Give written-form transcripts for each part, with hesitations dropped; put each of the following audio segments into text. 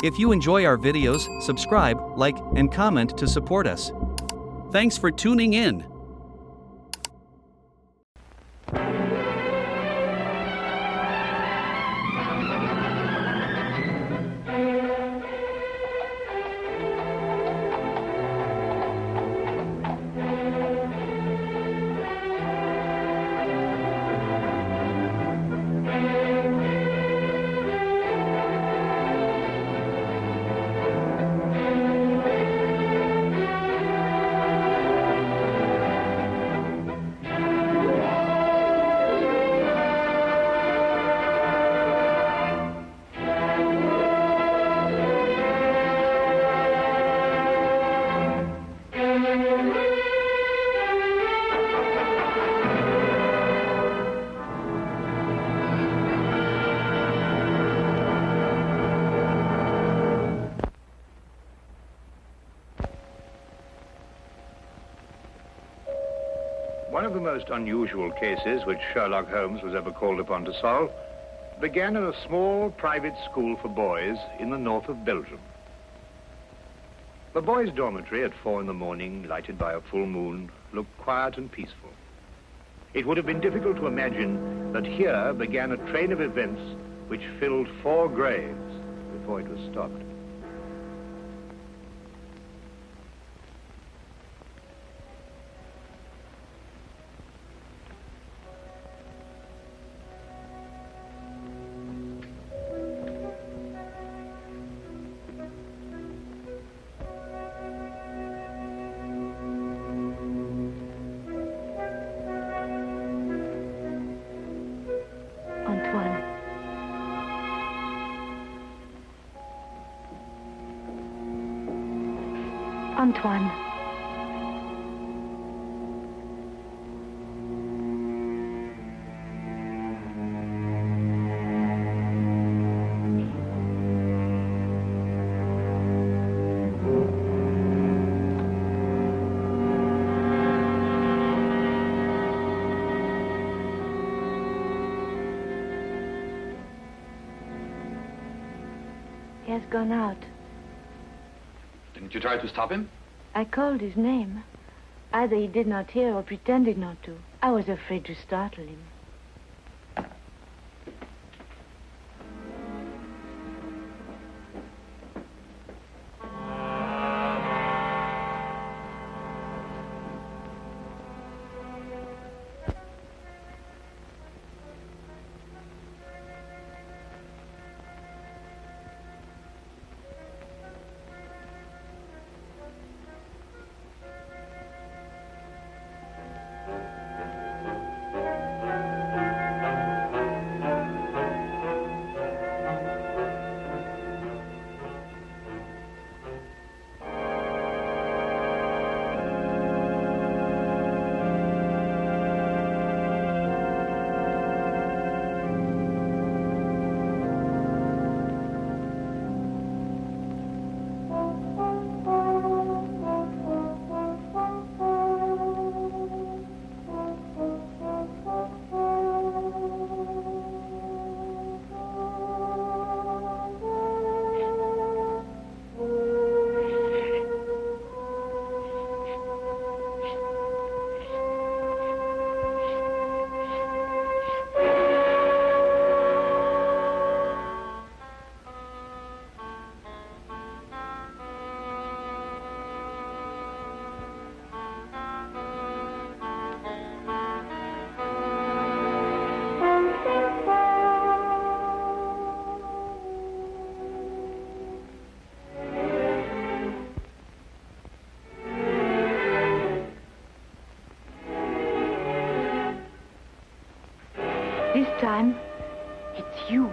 If you enjoy our videos, subscribe, like, and comment to support us. Thanks for tuning in. One of the most unusual cases which Sherlock Holmes was ever called upon to solve began at a small private school for boys in the north of Belgium. The boys' dormitory at 4 in the morning, lighted by a full moon, looked quiet and peaceful. It would have been difficult to imagine that here began a train of events which filled 4 graves before it was stopped. Antoine. He has gone out. Didn't you try to stop him? I called his name. Either he did not hear or pretended not to. I was afraid to startle him. This time, it's you.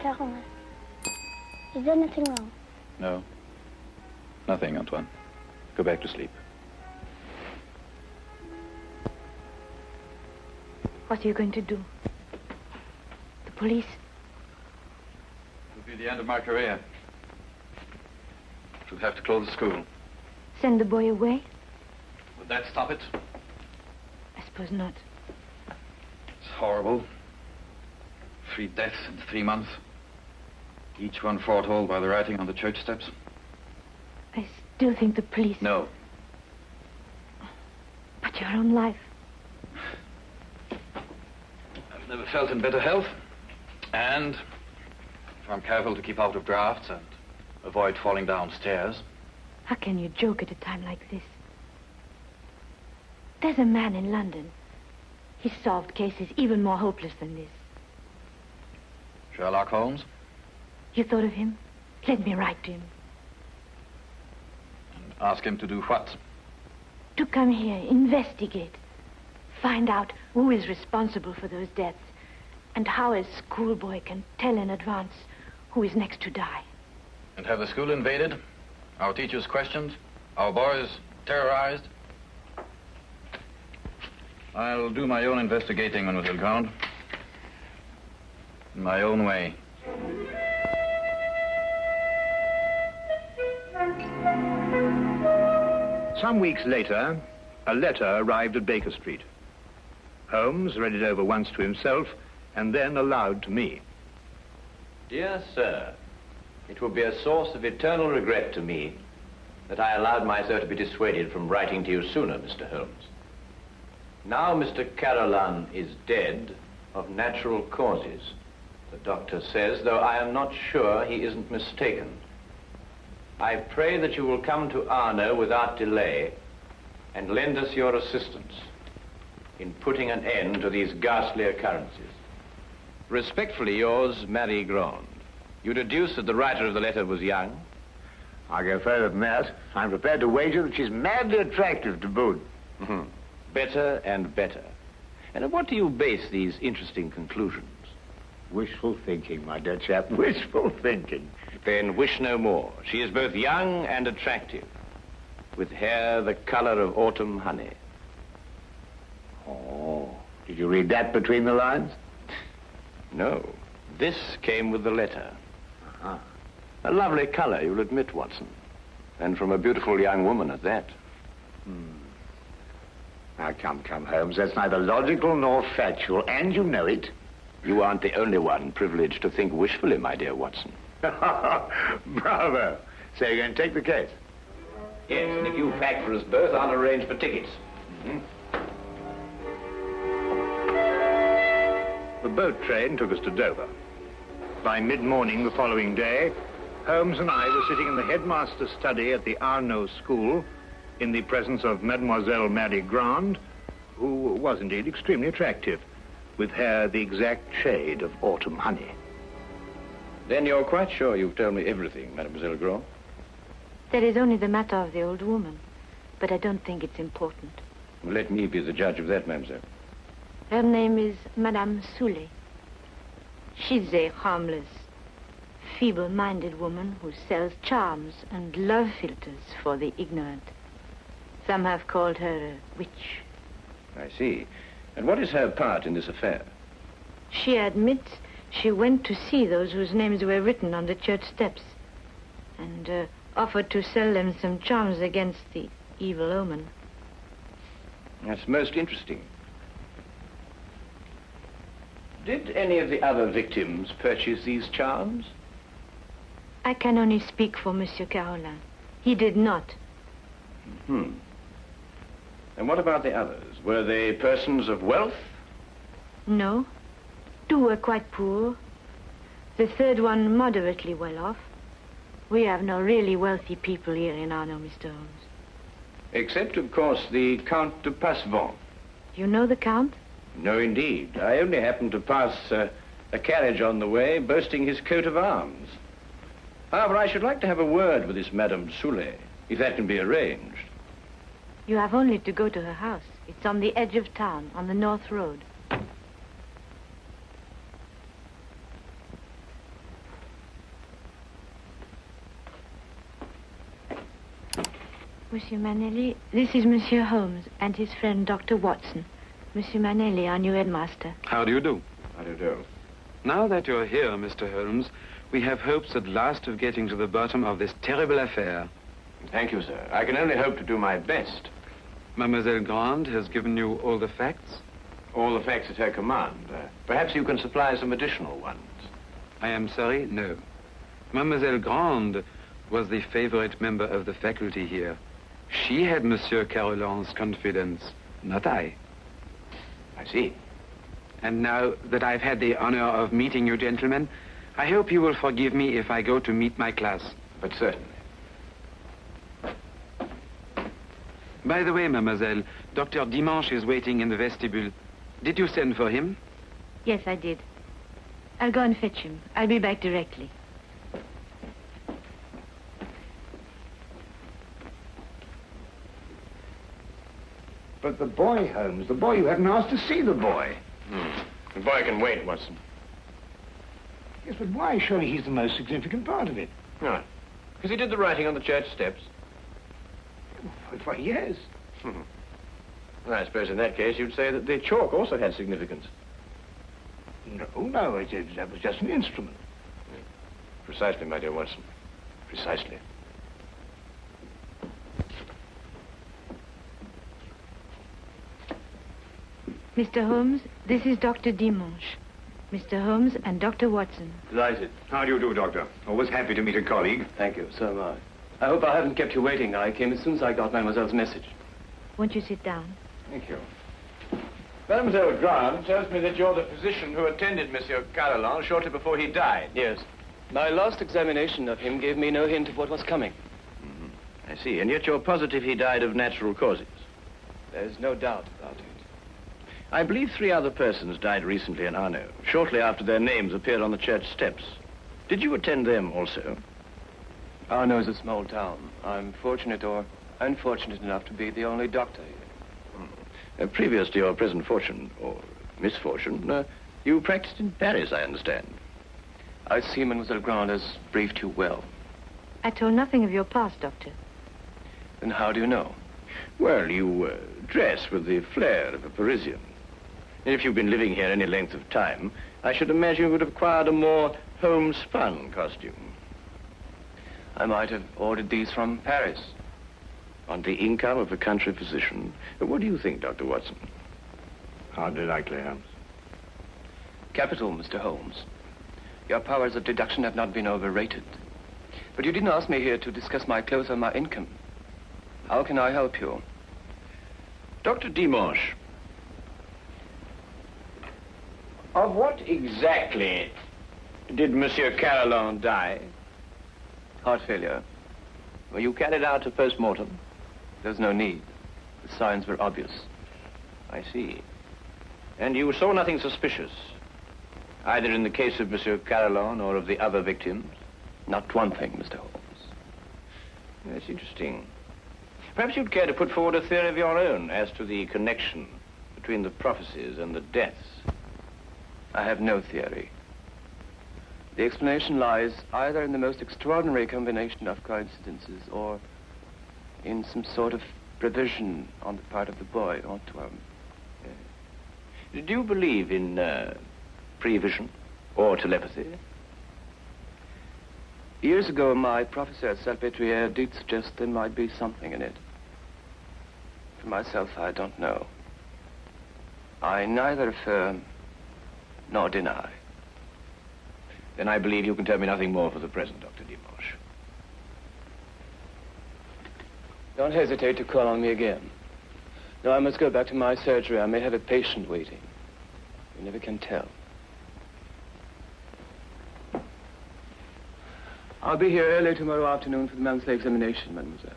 Caroline. Is there anything wrong? No. Nothing, Antoine. Go back to sleep. What are you going to do? The police? It'll be the end of my career. Should have to close the school. Send the boy away? Would that stop it? I suppose not. It's horrible. 3 deaths in 3 months. Each one foretold by the writing on the church steps. I still think the police... No. But your own life. I've never felt in better health. And if I'm careful to keep out of drafts and avoid falling downstairs. How can you joke at a time like this? There's a man in London. He's solved cases even more hopeless than this. Sherlock Holmes? You thought of him? Let me write to him. And ask him to do what? To come here, investigate. Find out who is responsible for those deaths and how a schoolboy can tell in advance who is next to die. And have the school invaded? Our teachers questioned? Our boys terrorized? I'll do my own investigating, Mademoiselle Grande. In my own way. Some weeks later, a letter arrived at Baker Street. Holmes read it over once to himself and then aloud to me. Dear sir, it will be a source of eternal regret to me that I allowed myself to be dissuaded from writing to you sooner, Mr. Holmes. Now Mr. Carolan is dead of natural causes, the doctor says, though I am not sure he isn't mistaken. I pray that you will come to Arno without delay and lend us your assistance in putting an end to these ghastly occurrences. Respectfully yours, Marie Grande. You deduce that the writer of the letter was young? I'll go further than that. I'm prepared to wager that she's madly attractive to boot. Better and better. And on what do you base these interesting conclusions? Wishful thinking, my dear chap. Wishful thinking. Then wish no more. She is both young and attractive, with hair the color of autumn honey. Oh, did you read that between the lines? No. This came with the letter. Uh-huh. A lovely color, you'll admit, Watson. And from a beautiful young woman at that. Now, come, Holmes. That's neither logical nor factual, and you know it. You aren't the only one privileged to think wishfully, my dear Watson. Bravo. So you're going to take the case? Yes, and if you pack for us both, I'll arrange for tickets. The boat train took us to Dover. By mid-morning the following day, Holmes and I were sitting in the headmaster's study at the Arno school in the presence of Mademoiselle Marie Grande, who was indeed extremely attractive, with hair the exact shade of autumn honey. Then you're quite sure you've told me everything, Mademoiselle Grande? There is only the matter of the old woman, but I don't think it's important. Let me be the judge of that, mademoiselle. Her name is Madame Soulet. She's a harmless, feeble-minded woman who sells charms and love philters for the ignorant. Some have called her a witch. I see. And what is her part in this affair? She admits she went to see those whose names were written on the church steps and offered to sell them some charms against the evil omen. That's most interesting. Did any of the other victims purchase these charms? I can only speak for Monsieur Carolan. He did not. And what about the others? Were they persons of wealth? No. 2 were quite poor. The third one moderately well off. We have no really wealthy people here in Arno, Mr. Holmes. Except, of course, the Count de Passevant. You know the Count? No, indeed. I only happened to pass a carriage on the way boasting his coat of arms. However, I should like to have a word with this Madame Soulet, if that can be arranged. You have only to go to her house. It's on the edge of town, on the North Road. Monsieur Manelli, this is Monsieur Holmes and his friend Dr. Watson. Monsieur Manelli, our new headmaster. How do you do? How do you do? Now that you're here, Mr. Holmes, we have hopes at last of getting to the bottom of this terrible affair. Thank you, sir. I can only hope to do my best. Mademoiselle Grande has given you all the facts? All the facts at her command. Perhaps you can supply some additional ones. I am sorry, no. Mademoiselle Grande was the favorite member of the faculty here. She had Monsieur Carolan's confidence, not I. I see. And now that I've had the honor of meeting you gentlemen, I hope you will forgive me if I go to meet my class. But certainly. By the way, mademoiselle, Dr. Dimanche is waiting in the vestibule. Did you send for him? Yes, I did. I'll go and fetch him. I'll be back directly. But the boy, Holmes, the boy, you hadn't asked to see the boy. The boy can wait, Watson. Yes, but why? Surely he's the most significant part of it. No. Because he did the writing on the church steps. Why, yes. Well, I suppose in that case you'd say that the chalk also had significance. No, that was just an instrument. Precisely, my dear Watson. Precisely. Mr. Holmes, this is Dr. Dimanche. Mr. Holmes and Dr. Watson. Delighted. How do you do, Doctor? Always happy to meet a colleague. Thank you, so am I. I hope I haven't kept you waiting. I came as soon as I got Mademoiselle's message. Won't you sit down? Thank you. Mademoiselle Grande tells me that you're the physician who attended Monsieur Carolan shortly before he died. Yes. My last examination of him gave me no hint of what was coming. I see. And yet you're positive he died of natural causes. There's no doubt about it. I believe 3 other persons died recently in Arno, shortly after their names appeared on the church steps. Did you attend them also? Arno is a small town. I'm fortunate or unfortunate enough to be the only doctor here. Previous to your present fortune, or misfortune, you practiced in Paris, I understand. I see Mademoiselle Grande has briefed you well. I told nothing of your past, Doctor. Then how do you know? Well, you dress with the flair of a Parisian. If you've been living here any length of time, I should imagine you would have acquired a more homespun costume. I might have ordered these from Paris. On the income of a country physician. What do you think, Dr. Watson? Hardly likely, Holmes. Capital, Mr. Holmes. Your powers of deduction have not been overrated. But you didn't ask me here to discuss my clothes or my income. How can I help you? Dr. Dimanche, of what exactly did Monsieur Carolan die? Heart failure. Were you carried out to post-mortem? There's no need. The signs were obvious. I see. And you saw nothing suspicious, either in the case of Monsieur Carolan or of the other victims? Not one thing, Mr. Holmes. That's interesting. Perhaps you'd care to put forward a theory of your own as to the connection between the prophecies and the deaths. I have no theory. The explanation lies either in the most extraordinary combination of coincidences or in some sort of provision on the part of the boy, Antoine. Do you believe in prevision or telepathy? Years ago, my professor at Salpêtrière did suggest there might be something in it. For myself, I don't know. I neither affirm nor deny. Then I believe you can tell me nothing more for the present, Dr. Dimanche. Don't hesitate to call on me again. Now I must go back to my surgery. I may have a patient waiting. You never can tell. I'll be here early tomorrow afternoon for the monthly examination, mademoiselle.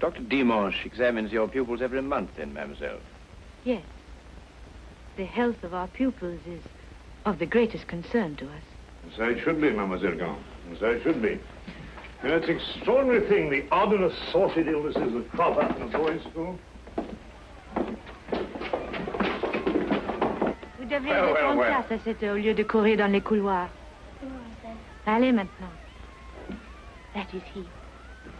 Dr. Dimanche examines your pupils every month, then, mademoiselle? Yes. The health of our pupils is of the greatest concern to us. And so it should be, Mademoiselle Grande. And so it should be. You know, it's an extraordinary thing, the odd and assorted illnesses that crop up in a boys' school. Good devriez être en classe à cette heure au lieu de courir dans les couloirs. Allez maintenant. That is he.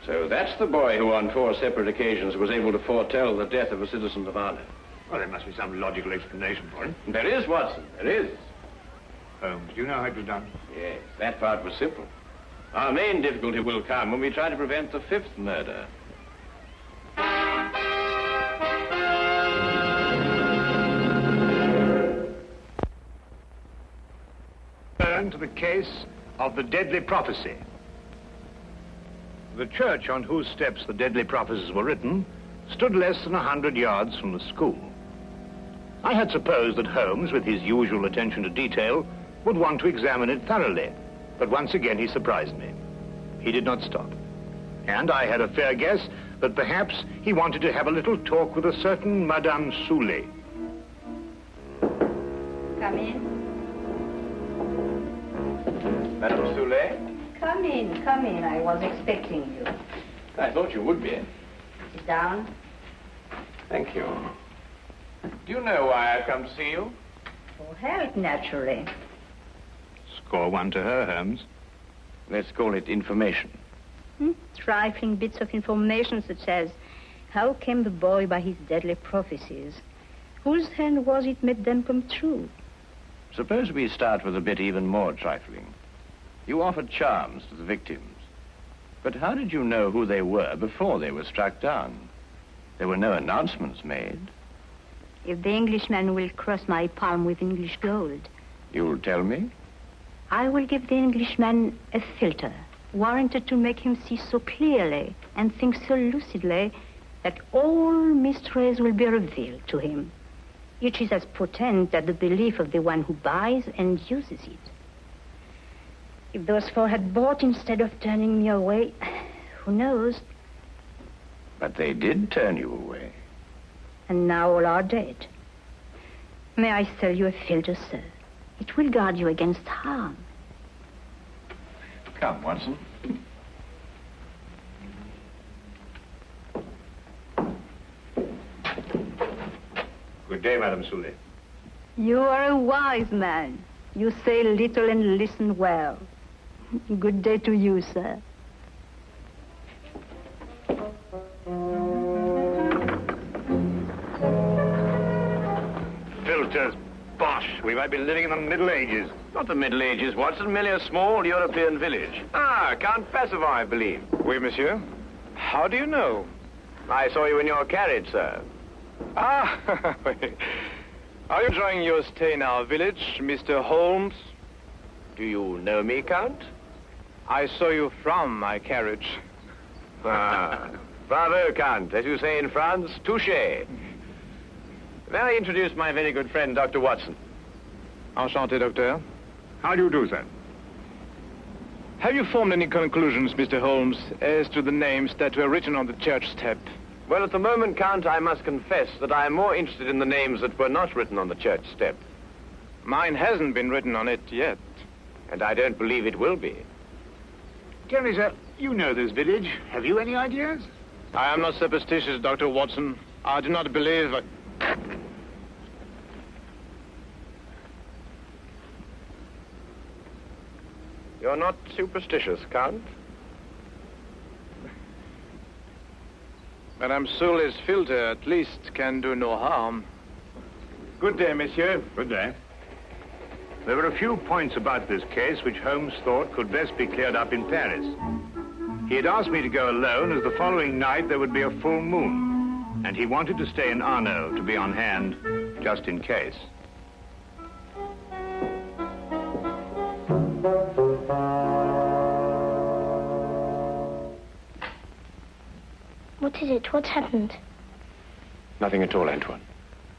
So that's the boy who on 4 separate occasions was able to foretell the death of a citizen of Arno. Well, there must be some logical explanation for it. There is, Watson, there is. Holmes, do you know how it was done? Yes, that part was simple. Our main difficulty will come when we try to prevent the 5th murder. Turn to the case of the deadly prophecy. The church on whose steps the deadly prophecies were written stood less than 100 yards from the school. I had supposed that Holmes, with his usual attention to detail, would want to examine it thoroughly, but once again he surprised me. He did not stop. And I had a fair guess that perhaps he wanted to have a little talk with a certain Madame Soulet. Come in. Madame Soulet? Come in, come in. I was expecting you. I thought you would be. Sit down. Thank you. Do you know why I've come to see you? For health, naturally. Score one to her, Holmes. Let's call it information. Trifling bits of information such as how came the boy by his deadly prophecies? Whose hand was it made them come true? Suppose we start with a bit even more trifling. You offered charms to the victims. But how did you know who they were before they were struck down? There were no announcements made. If the Englishman will cross my palm with English gold, You'll tell me? I will give the Englishman a filter, warranted to make him see so clearly and think so lucidly that all mysteries will be revealed to him. Each is as potent as the belief of the one who buys and uses it. If those 4 had bought instead of turning me away, who knows? But they did turn you away. And now all are dead. May I sell you a filter, sir? It will guard you against harm. Come, Watson. Good day, Madame Soulet. You are a wise man. You say little and listen well. Good day to you, sir. Filters, bosh. We might be living in the Middle Ages. Not the Middle Ages, Watson, merely a small European village. Ah, Count Passavant, I believe. Oui, monsieur. How do you know? I saw you in your carriage, sir. Ah, are you enjoying your stay in our village, Mr. Holmes? Do you know me, Count? I saw you from my carriage. Ah, bravo, Count. As you say in France, touché. May I introduce my very good friend, Dr. Watson? Enchanté, docteur. How do you do, sir? Have you formed any conclusions, Mr. Holmes, as to the names that were written on the church step? Well, at the moment, Count, I must confess that I am more interested in the names that were not written on the church step. Mine hasn't been written on it yet. And I don't believe it will be. Tell me, sir, you know this village. Have you any ideas? I am not superstitious, Dr. Watson. I do not believe... You're not superstitious, Count? Madame Soulet's filter, at least, can do no harm. Good day, monsieur. Good day. There were a few points about this case which Holmes thought could best be cleared up in Paris. He had asked me to go alone as the following night there would be a full moon, and he wanted to stay in Arno to be on hand just in case. What is it? What's happened? Nothing at all, Antoine.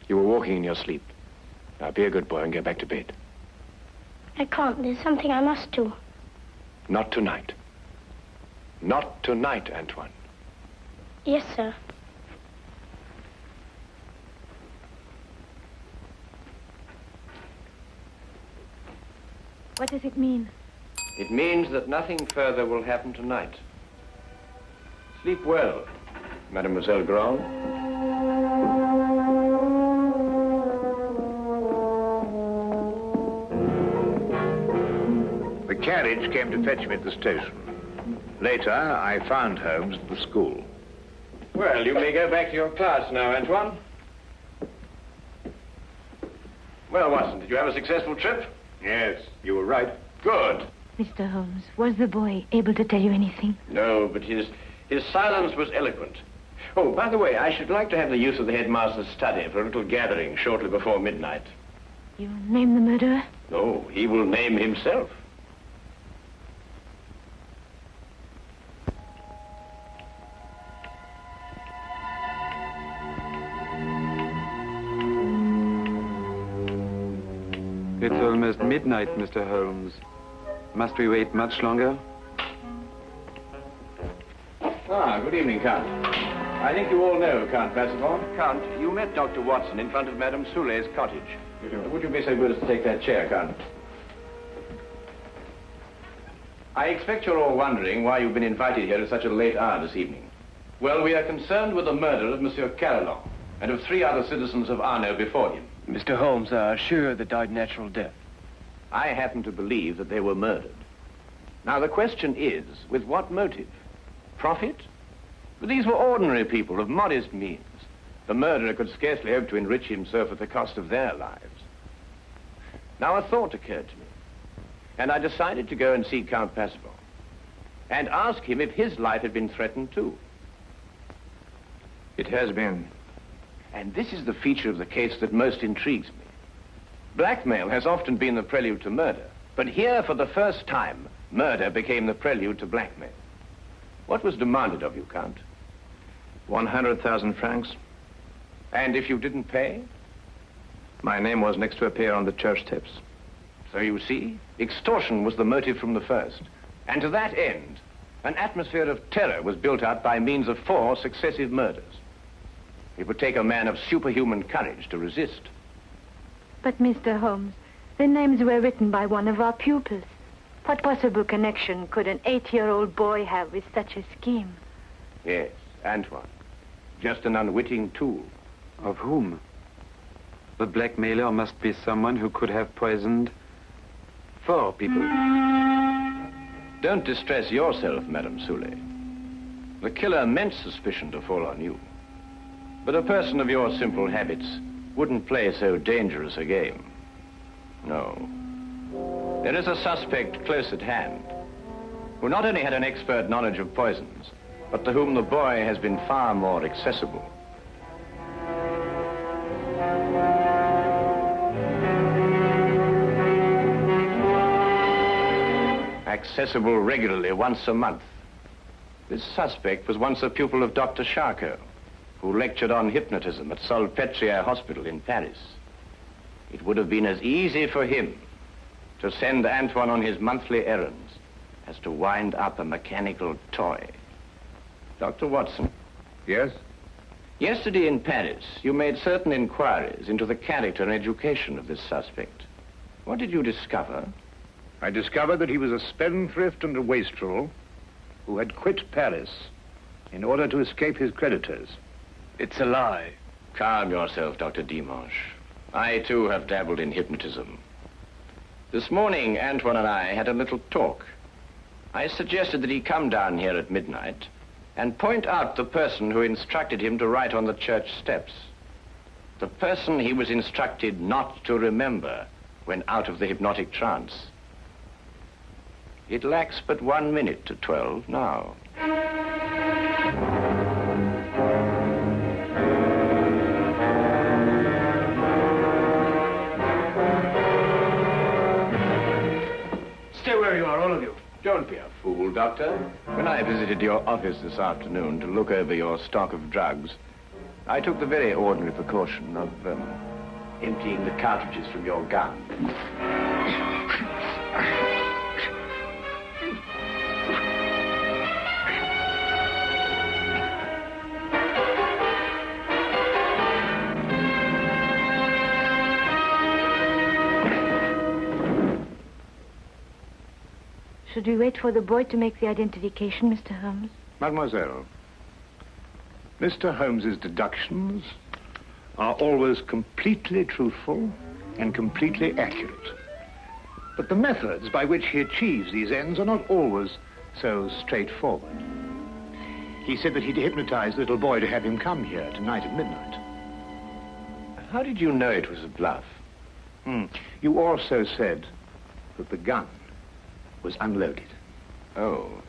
You were walking in your sleep. Now, be a good boy and get back to bed. I can't. There's something I must do. Not tonight. Not tonight, Antoine. Yes, sir. What does it mean? It means that nothing further will happen tonight. Sleep well, Mademoiselle Grand. carriage came to fetch me at the station. Later, I found Holmes at the school. Well, you may go back to your class now, Antoine. Well, Watson, did you have a successful trip? Yes, you were right. Good. Mr. Holmes, was the boy able to tell you anything? No, but his silence was eloquent. Oh, by the way, I should like to have the use of the headmaster's study for a little gathering shortly before midnight. You name the murderer? No, he will name himself. It's almost midnight, Mr. Holmes. Must we wait much longer? Ah, good evening, Count. I think you all know Count Passavant. Count, you met Dr. Watson in front of Madame Soulet's cottage. Would you be so good as to take that chair, Count? I expect you're all wondering why you've been invited here at such a late hour this evening. Well, we are concerned with the murder of Monsieur Carolan and of 3 other citizens of Arno before him. Mr. Holmes are sure they died natural death. I happen to believe that they were murdered. Now, the question is, with what motive? Profit? But these were ordinary people of modest means. The murderer could scarcely hope to enrich himself at the cost of their lives. Now, a thought occurred to me, and I decided to go and see Count Passavant and ask him if his life had been threatened too. It has been. And this is the feature of the case that most intrigues me. Blackmail has often been the prelude to murder, but here, for the first time, murder became the prelude to blackmail. What was demanded of you, Count? 100,000 francs. And if you didn't pay? My name was next to appear on the church tips. So you see, extortion was the motive from the first. And to that end, an atmosphere of terror was built up by means of 4 successive murders. It would take a man of superhuman courage to resist. But, Mr. Holmes, the names were written by one of our pupils. What possible connection could an 8-year-old boy have with such a scheme? Yes, Antoine. Just an unwitting tool. Of whom? The blackmailer must be someone who could have poisoned 4 people. Don't distress yourself, Madame Soulet. The killer meant suspicion to fall on you. But a person of your simple habits wouldn't play so dangerous a game. No. There is a suspect close at hand, who not only had an expert knowledge of poisons, but to whom the boy has been far more accessible. Accessible regularly once a month. This suspect was once a pupil of Dr. Charcot, who lectured on hypnotism at Salpêtrière Hospital in Paris. It would have been as easy for him to send Antoine on his monthly errands as to wind up a mechanical toy. Dr. Watson? Yes? Yesterday in Paris, you made certain inquiries into the character and education of this suspect. What did you discover? I discovered that he was a spendthrift and a wastrel who had quit Paris in order to escape his creditors. It's a lie. Calm yourself, Dr. Dimanche. I, too, have dabbled in hypnotism. This morning, Antoine and I had a little talk. I suggested that he come down here at midnight and point out the person who instructed him to write on the church steps. The person he was instructed not to remember when out of the hypnotic trance. It lacks but 1 minute to 12 now. Stay where you are, all of you. Don't be a fool, Doctor. When I visited your office this afternoon to look over your stock of drugs, I took the very ordinary precaution of emptying the cartridges from your gun. Should we wait for the boy to make the identification, Mr. Holmes? Mademoiselle, Mr. Holmes's deductions are always completely truthful and completely accurate. But the methods by which he achieves these ends are not always so straightforward. He said that he'd hypnotized the little boy to have him come here tonight at midnight. How did you know it was a bluff? You also said that the gun was unloaded. Oh,